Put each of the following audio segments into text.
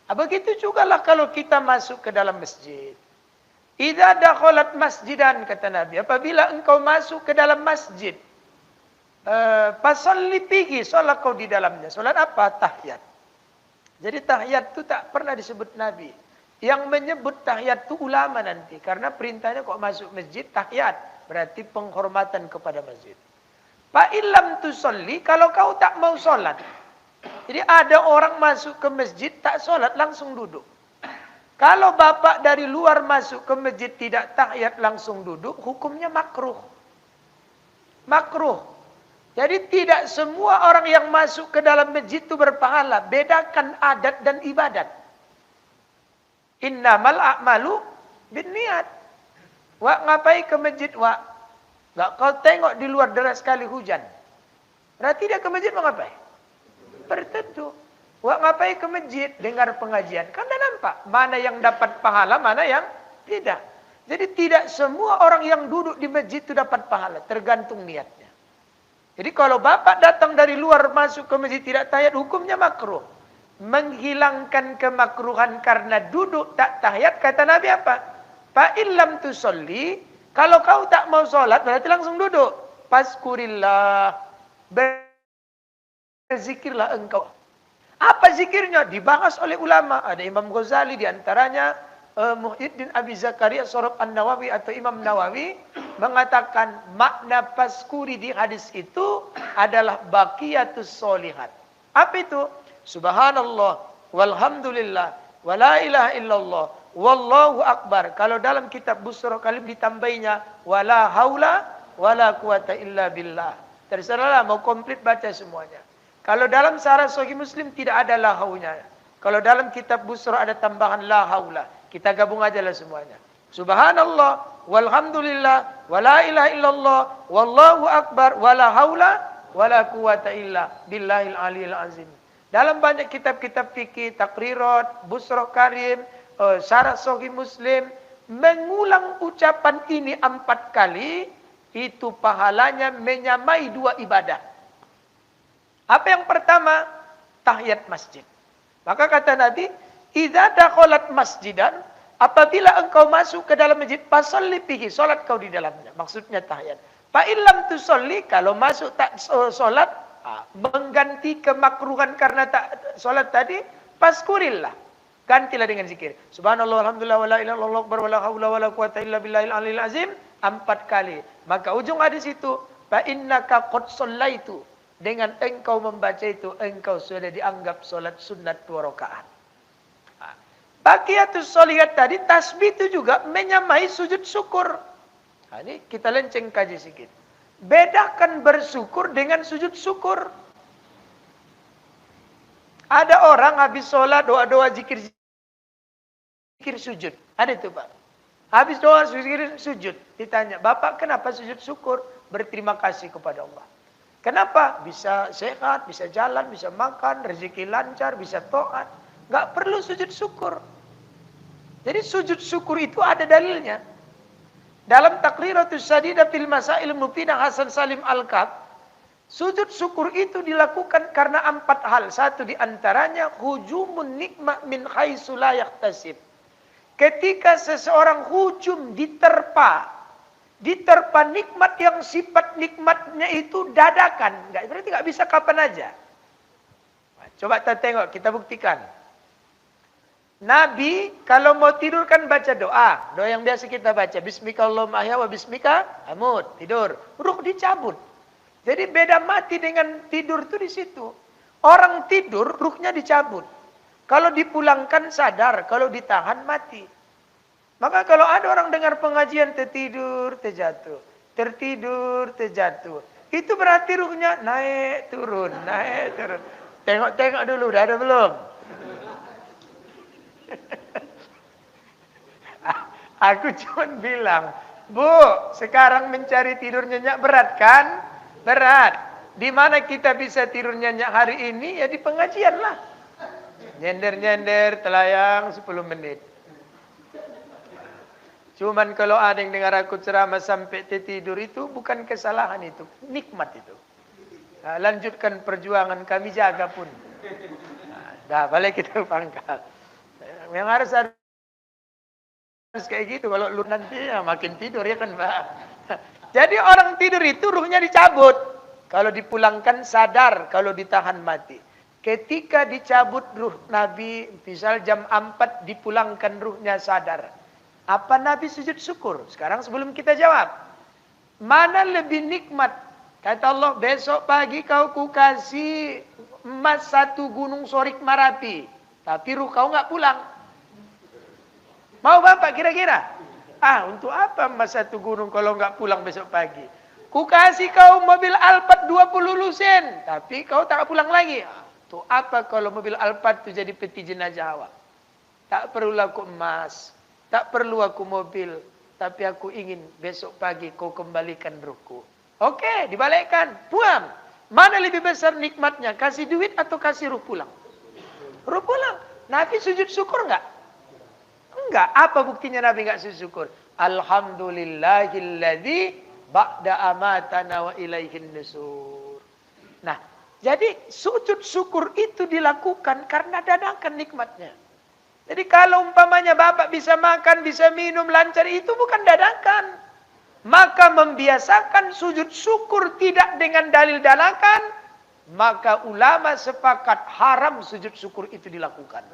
Begitu juga lah kalau kita masuk ke dalam masjid. Idza dakhalat masjidan, kata Nabi, apabila engkau masuk ke dalam masjid, fasalli fihi, salat kau di dalamnya. Salat apa? Tahiyat. Jadi tahiyat itu tak pernah disebut Nabi. Yang menyebut tahiyat itu ulama nanti, karena perintahnya kok masuk masjid tahiyat, berarti penghormatan kepada masjid. Fa illam tusalli, kalau kau tak mau salat. Jadi ada orang masuk ke masjid tak salat, langsung duduk. Kalau bapak dari luar masuk ke masjid tidak tahiyat langsung duduk, hukumnya makruh. Makruh. Jadi tidak semua orang yang masuk ke dalam masjid itu berpahala. Bedakan adat dan ibadat. Innamal a'malu binniat. Wak ngapai ke masjid, wak? Enggak, kau tengok di luar deras sekali hujan. Berarti dia ke masjid mau ngapai? Berteduh. Wak ngapai ke masjid? Dengar pengajian. Karena nampak mana yang dapat pahala, mana yang tidak. Jadi tidak semua orang yang duduk di masjid itu dapat pahala. Tergantung niatnya. Jadi kalau bapak datang dari luar masuk ke masjid tidak tahiyat, hukumnya makruh. Menghilangkan kemakruhan karena duduk tak tahiyat, kata Nabi apa? Fa illam tusolli, kalau kau tak mau sholat berarti langsung duduk. Faskurillah, berzikirlah engkau. Apa zikirnya? Dibahas oleh ulama. Ada Imam Ghazali diantaranya, Muhyiddin Abi Zakaria Sorab An-Nawawi atau Imam Nawawi mengatakan makna faskuri di hadis itu adalah baqiyatus sholihat. Apa itu? Subhanallah, walhamdulillah, wala ilaha illallah, wallahu akbar. Kalau dalam kitab Busra Kalim ditambahinya wala haula wala quwata illa billah. Terserahlah mau komplit baca semuanya. Kalau dalam Syarah Sahih Muslim tidak ada la haunya. Kalau dalam kitab Busra ada tambahan la haula. Kita gabung aja lah semuanya. Subhanallah, walhamdulillah, wala ilaha illallah, wallahu akbar, wala haula wala quwata illa billahil aliyil azim. Dalam banyak kitab-kitab fikih, Taqrirat, Busra Karim, Syarah Sahih Muslim, mengulang ucapan ini 4 kali, itu pahalanya menyamai 2 ibadah. Apa yang pertama? Tahiyat masjid. Maka kata Nabi, idza dakhalat masjidan, apabila engkau masuk ke dalam masjid, fasalli fihi, salat kau di dalamnya. Maksudnya tahiyat. Fa illam tusalli, kalau masuk tak salat, mengganti kemakruhan karena tak salat tadi, faskurillah. Gantilah dengan zikir. Subhanallah, alhamdulillah, wala ilaha illallah, wala haula wala quwata illa billahil aliyil azim, 4 kali. Maka ujung hadis itu, fa innaka qad shallaitu. Dengan engkau membaca itu, engkau sudah dianggap solat sunat 2 rakaat. Baqiyatus sholihat tadi, tasbih itu juga menyamai sujud syukur. Ini kita lenceng kaji sedikit. Bedakan bersyukur dengan sujud syukur. Ada orang habis sholat, doa-doa zikir sujud. Ada itu Pak. Habis doa zikir sujud. Ditanya, Bapak kenapa sujud syukur? Berterima kasih kepada Allah. Kenapa? Bisa sehat, bisa jalan, bisa makan, rezeki lancar, bisa taat. Enggak perlu sujud syukur. Jadi sujud syukur itu ada dalilnya. Dalam Taqriratus Sadidah fil Masail Mufidah Hasan Salim Al-Kaf, sujud syukur itu dilakukan karena 4 hal. Satu di antaranya hujumun nikmah min haitsu la yahtasib. Ketika seseorang hujum diterpa nikmat yang sifat nikmatnya itu dadakan, berarti nggak bisa kapan aja. Coba kita tengok, kita buktikan. Nabi kalau mau tidur kan baca doa yang biasa kita baca, Bismika Allahumma ahya wa bismika amut, tidur, ruh dicabut. Jadi beda mati dengan tidur itu di situ. Orang tidur, ruhnya dicabut. Kalau dipulangkan sadar, kalau ditahan mati. Maka kalau ada orang dengar pengajian tertidur, terjatuh. Tertidur, terjatuh. Itu berarti ruhnya naik, turun, naik, turun. Tengok-tengok dulu, udah ada belum? Aku cuma bilang, Bu, sekarang mencari tidur nyenyak berat kan? Berat. Di mana kita bisa tidur nyenyak hari ini? Ya di pengajian lah. Nyender-nyender, telayang 10 menit. Cuman kalau ada yang dengar aku ceramah sampai tertidur itu bukan kesalahan itu, nikmat itu. Nah, lanjutkan perjuangan kami jaga pun. Nah, dah balik kita pangkal. Yang harus kayak gitu. Kalau lu nanti ya makin tidur ya kan Pak. Jadi orang tidur itu ruhnya dicabut. Kalau dipulangkan sadar, kalau ditahan mati. Ketika dicabut ruh Nabi, misal jam 4 dipulangkan ruhnya sadar. Apa Nabi sujud syukur? Sekarang sebelum kita jawab. Mana lebih nikmat? Kata Allah, besok pagi kau kukasih emas 1 gunung Sorik Marapi. Tapi ruh kau nggak pulang. Mau Bapak kira-kira? Untuk apa emas 1 gunung kalau nggak pulang besok pagi? Kukasih kau mobil Alphard 20 lusen. Tapi kau tak pulang lagi. Tuh apa kalau mobil Alphard itu jadi peti jenazah awak? Tak perlu aku emas. Tak perlu aku mobil. Tapi aku ingin besok pagi kau kembalikan ruhku. Oke, dibalikkan. Buang. Mana lebih besar nikmatnya? Kasih duit atau kasih ruh pulang? Ruh pulang. Nabi sujud syukur enggak? Enggak. Apa buktinya Nabi enggak sujud syukur? Alhamdulillahilladzi ba'da amatana wa ilaihin nusur. Nah, jadi sujud syukur itu dilakukan karena dadakan nikmatnya. Jadi kalau umpamanya Bapak bisa makan, bisa minum, lancar, itu bukan dadakan. Maka membiasakan sujud syukur tidak dengan dalil dadakan, maka ulama sepakat haram sujud syukur itu dilakukan.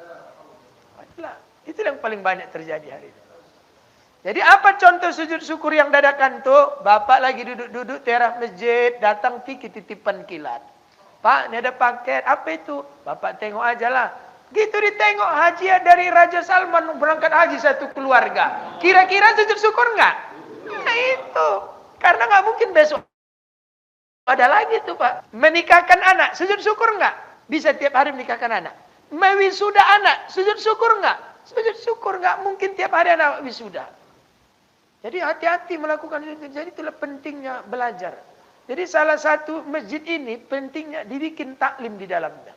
Itu yang paling banyak terjadi hari ini. Jadi apa contoh sujud syukur yang dadakan tuh? Bapak lagi duduk-duduk teras masjid, datang pergi titipan kilat. Pak, ini ada paket. Apa itu? Bapak tengok aja lah. Gitu ditengok hadiah dari Raja Salman berangkat haji 1 keluarga. Kira-kira sujud syukur enggak? Nah itu. Karena nggak mungkin besok ada lagi tuh Pak. Menikahkan anak, sujud syukur enggak? Bisa tiap hari menikahkan anak. Mewisuda anak, sujud syukur enggak? Sujud syukur enggak mungkin tiap hari anak wisuda. Jadi hati-hati melakukan itu. Jadi itulah pentingnya belajar. Jadi salah satu masjid ini pentingnya dibikin taklim di dalamnya.